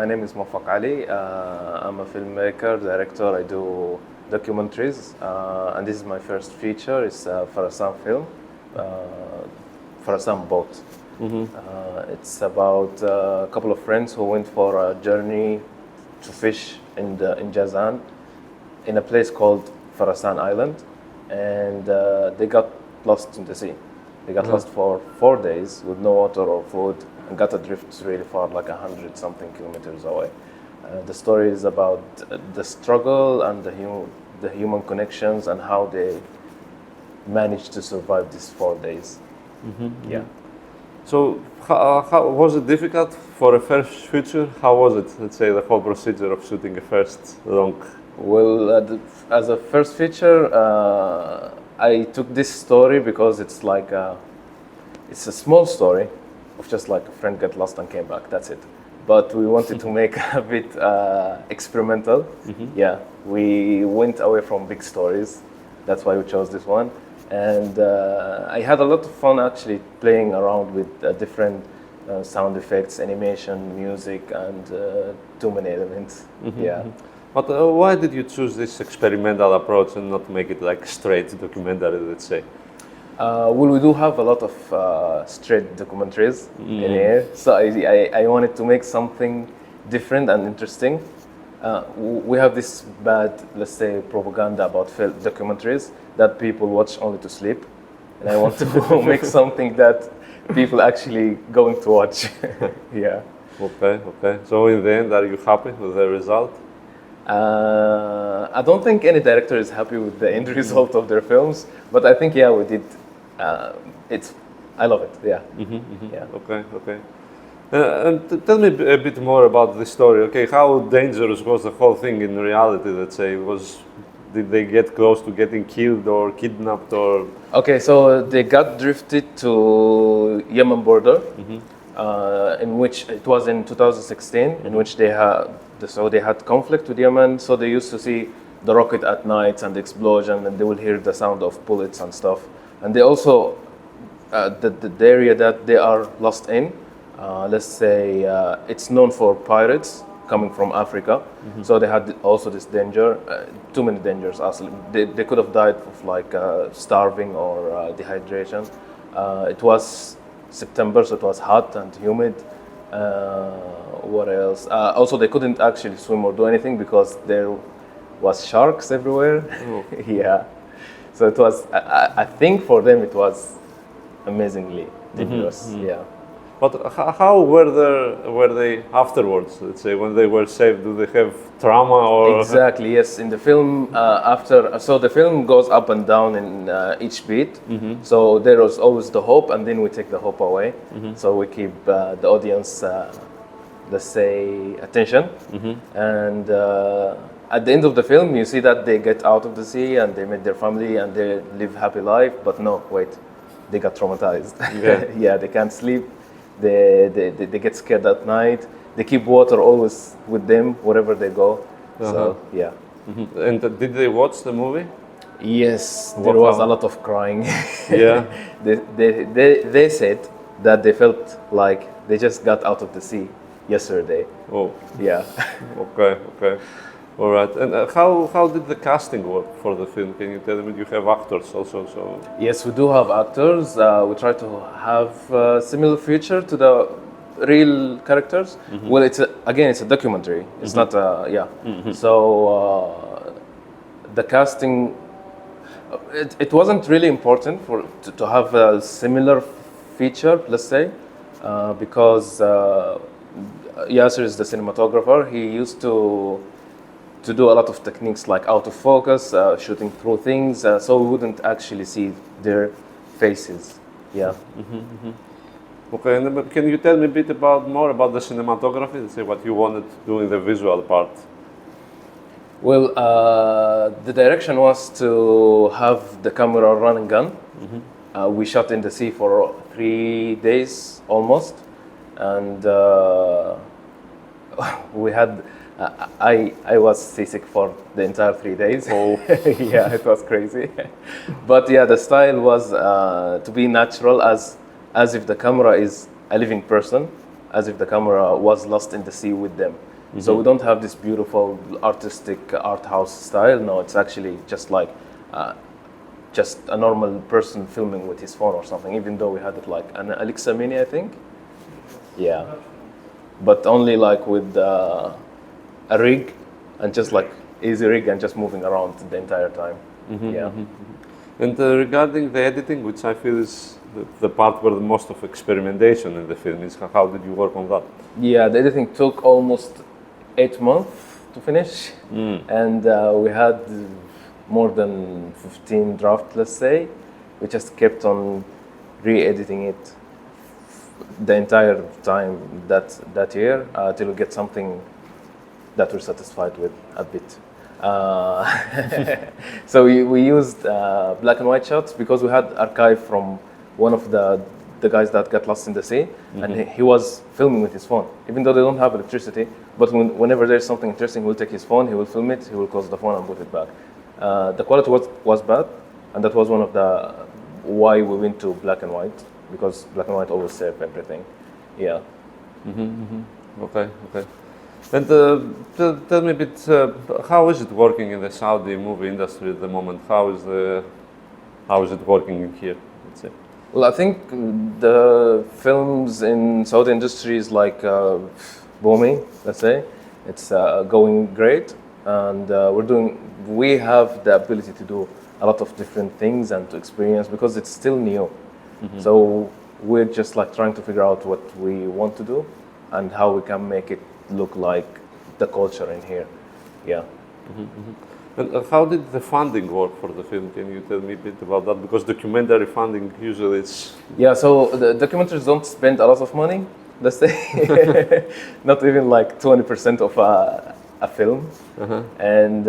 My name is Mowaffaq Ali. I'm a filmmaker, director. I do documentaries, and this is my first feature. It's a Farasan film, Farasan Boat. It's about a couple of friends who went for a journey to fish in Jazan, in a place called Farasan Island, and they got lost in the sea. They got lost for 4 days with no water or food, and got adrift really far, like 100-something kilometers away. The story is about the struggle and the human connections and how they managed to survive these 4 days. Yeah. So how was it difficult for a first feature? How was it, let's say, the whole procedure of shooting a first long? Well, as a first feature, I took this story because it's like it's a small story of just like a friend got lost and came back. That's it. But we wanted to make a bit experimental. Yeah, we went away from big stories. That's why we chose this one. And I had a lot of fun actually playing around with different sound effects, animation, music, and too many elements. Yeah. But why did you choose this experimental approach and not make it like straight documentary, let's say? Well, we do have a lot of straight documentaries in here, so I wanted to make something different and interesting. We have this bad, let's say, propaganda about documentaries that people watch only to sleep, and I want to make something that people actually going to watch. Yeah. Okay. So in the end, are you happy with the result? I don't think any director is happy with the end result of their films, but I think, yeah, we did. I love it. Yeah. Yeah. Okay. And tell me a bit more about the story. Okay, how dangerous was the whole thing in reality? Let's say, did they get close to getting killed or kidnapped or? Okay, so they got drifted to Yemen border, in which it was in 2016, in which they had conflict with Yemen. So they used to see the rocket at night and the explosion, and they will hear the sound of bullets and stuff. And they also the area that they are lost in. Let's say it's known for pirates coming from Africa, so they had also this danger, too many dangers. Actually, they could have died of like starving or dehydration. It was September, so it was hot and humid. What else? Also, they couldn't actually swim or do anything because there was sharks everywhere. Yeah, so it was. I think for them it was amazingly dangerous. Yeah. But how were they afterwards? Let's say when they were saved, do they have trauma or? Exactly. Yes. In the film, so the film goes up and down in each beat. So there was always the hope, and then we take the hope away. So we keep the audience, let's say, attention. And at the end of the film, you see that they get out of the sea and they meet their family and they live happy life. But no, wait, they got traumatized. Yeah. Yeah, they can't sleep. They get scared at night. They keep water always with them wherever they go. So yeah. And did they watch the movie? Yes, there was a lot of crying. Yeah. They said that they felt like they just got out of the sea yesterday. Oh. Yeah. Okay. All right. And how did the casting work for the film? Can you tell me? You have actors also, so. Yes, we do have actors. We try to have a similar feature to the real characters. Well, it's a documentary. It's not So the casting, it wasn't really important to have a similar feature, let's say, because Yasser is the cinematographer. He used to do a lot of techniques like out of focus, shooting through things, so we wouldn't actually see their faces. Yeah. Okay, and can you tell me a bit more about the cinematography? Let's say what you wanted to do in the visual part. Well, the direction was to have the camera run and gun. We shot in the sea for 3 days almost, and we had. I was seasick for the entire 3 days. Oh. Yeah, it was crazy. But yeah, the style was to be natural, as if the camera is a living person, as if the camera was lost in the sea with them. So we don't have this beautiful artistic art house style. No, it's actually just like just a normal person filming with his phone or something. Even though we had it like an Alexa Mini, I think. Yeah, but only like with a rig and just like easy rig and just moving around the entire time. Yeah. And regarding the editing, which I feel is the part where the most of experimentation in the film is, how did you work on that? Yeah, the editing took almost 8 months to finish, and we had more than 15 drafts, let's say. We just kept on re-editing it the entire time that year till we get something that we're satisfied with a bit. So we used black and white shots because we had archive from one of the guys that got lost in the sea, and he was filming with his phone, even though they don't have electricity. But whenever there's something interesting, he'll take his phone, he will film it, he will close the phone and put it back. The quality was bad, and that was one of the why we went to black and white, because black and white always save everything. Yeah. Okay. And tell me a bit, how is it working in the Saudi movie industry at the moment? How is it working here? Let's say. Well, I think the films in Saudi industry is like booming. Let's say it's going great, and we have the ability to do a lot of different things and to experience because it's still new. So we're just like trying to figure out what we want to do and how we can make it look like the culture in here. Yeah. And how did the funding work for the film? Can you tell me a bit about that? Because documentary funding usually is... Yeah, so the documentaries don't spend a lot of money, let's say. Not even like 20% of a film. And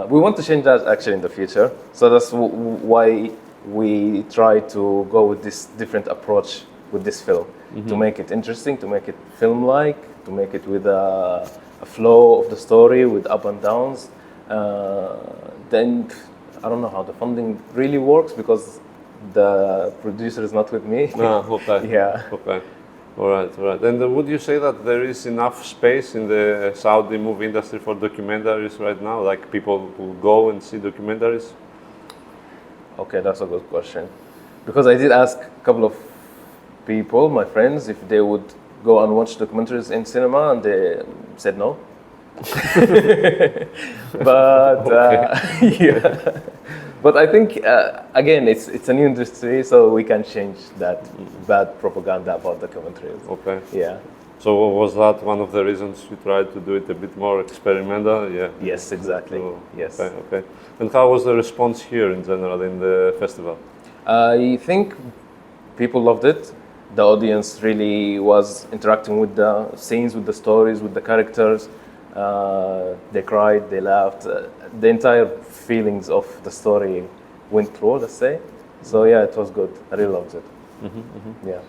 we want to change that actually in the future. So that's why we try to go with this different approach with this film, to make it interesting, to make it film-like, to make it with a flow of the story, with up and downs. Then I don't know how the funding really works because the producer is not with me. Okay. Yeah. Okay. All right. And would you say that there is enough space in the Saudi movie industry for documentaries right now? Like people who go and see documentaries? Okay, that's a good question. Because I did ask a couple of people, my friends, if they would go and watch documentaries in cinema, and they said no. But yeah. But I think again, it's a new industry, so we can change that bad propaganda about documentaries. Okay. Yeah. So was that one of the reasons you tried to do it a bit more experimental? Yeah. Yes, exactly. So, yes. Okay. And how was the response here in general in the festival? I think people loved it. The audience really was interacting with the scenes, with the stories, with the characters. They cried, they laughed. The entire feelings of the story went through, let's say. So yeah, it was good. I really loved it. Yeah.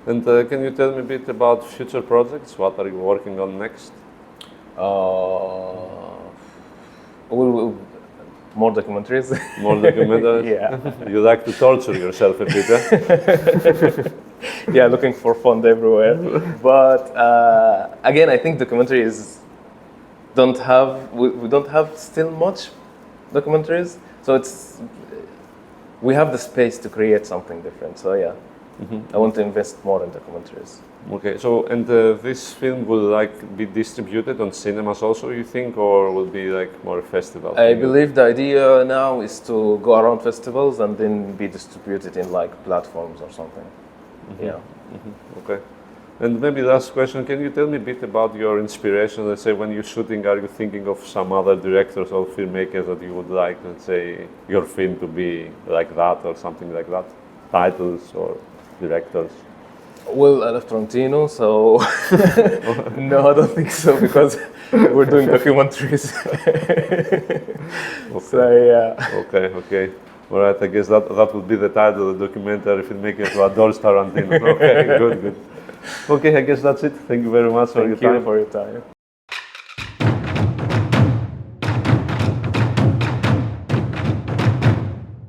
And can you tell me a bit about future projects? What are you working on next? More documentaries. More documentaries? Yeah. You like to torture yourself a bit, eh? Yeah, looking for fun everywhere. But again, I think documentaries we don't have still much documentaries. So we have the space to create something different. So yeah, I want to invest more in documentaries. Okay, so and this film will be distributed on cinemas also, you think, or will be more a festival? I believe the idea now is to go around festivals and then be distributed in platforms or something. Yeah. Okay. And maybe last question, can you tell me a bit about your inspiration? Let's say when you're shooting, are you thinking of some other directors or filmmakers that you would like, let's say, your film to be like that or something like that? Titles or directors? Well, I love Tarantino, so no, I don't think so because we're doing documentaries. Okay. So yeah. Okay. All right, I guess that would be the title of the documentary, filmmaker who adores Tarantino. Okay, good. Okay, I guess that's it. Thank you very much for your time. Thank you for your time.